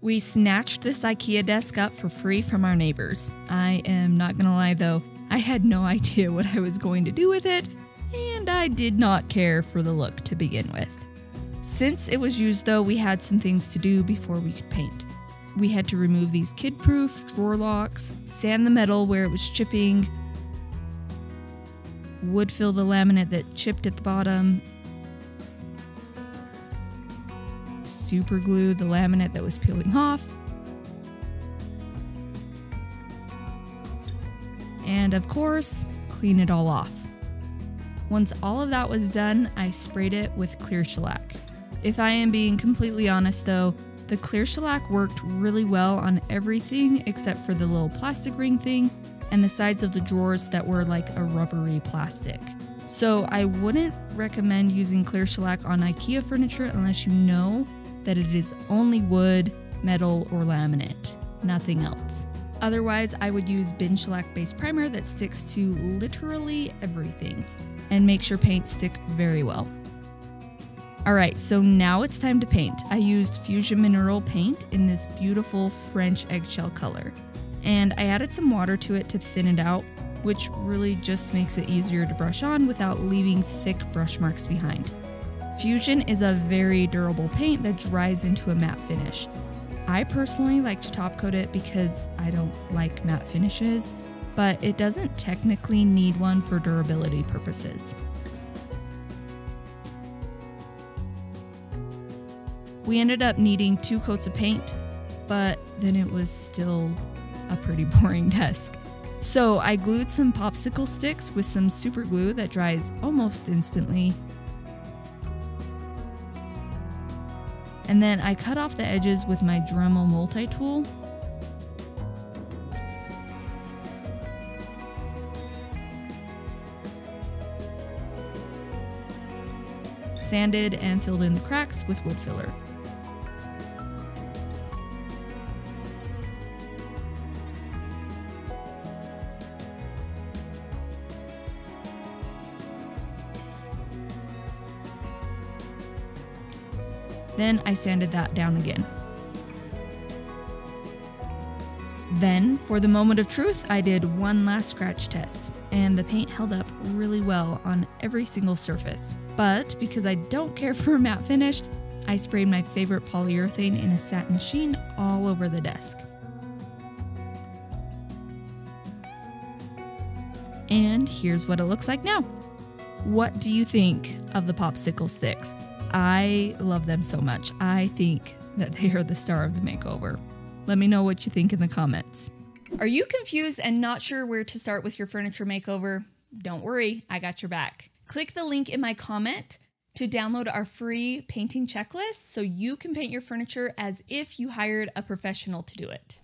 We snatched this Ikea desk up for free from our neighbors. I am not gonna lie though, I had no idea what I was going to do with it, and I did not care for the look to begin with. Since it was used though, we had some things to do before we could paint. We had to remove these kid-proof drawer locks, sand the metal where it was chipping, wood fill the laminate that chipped at the bottom, super glue the laminate that was peeling off, and of course, clean it all off. Once all of that was done, I sprayed it with clear shellac. If I am being completely honest though, the clear shellac worked really well on everything except for the little plastic ring thing and the sides of the drawers that were like a rubbery plastic. So I wouldn't recommend using clear shellac on IKEA furniture unless you know that it is only wood, metal, or laminate, nothing else. Otherwise, I would use bin shellac based primer that sticks to literally everything and makes your paint stick very well. Alright, so now it's time to paint. I used Fusion Mineral paint in this beautiful French eggshell color, and I added some water to it to thin it out, which really just makes it easier to brush on without leaving thick brush marks behind. Fusion is a very durable paint that dries into a matte finish. I personally like to top coat it because I don't like matte finishes, but it doesn't technically need one for durability purposes. We ended up needing 2 coats of paint, but then it was still a pretty boring desk. So I glued some popsicle sticks with some super glue that dries almost instantly. And then I cut off the edges with my Dremel multi-tool. Sanded and filled in the cracks with wood filler. Then I sanded that down again. Then, for the moment of truth, I did one last scratch test, and the paint held up really well on every single surface. But because I don't care for a matte finish, I sprayed my favorite polyurethane in a satin sheen all over the desk. And here's what it looks like now. What do you think of the popsicle sticks? I love them so much. I think that they are the star of the makeover. Let me know what you think in the comments. Are you confused and not sure where to start with your furniture makeover? Don't worry, I got your back. Click the link in my comment to download our free painting checklist so you can paint your furniture as if you hired a professional to do it.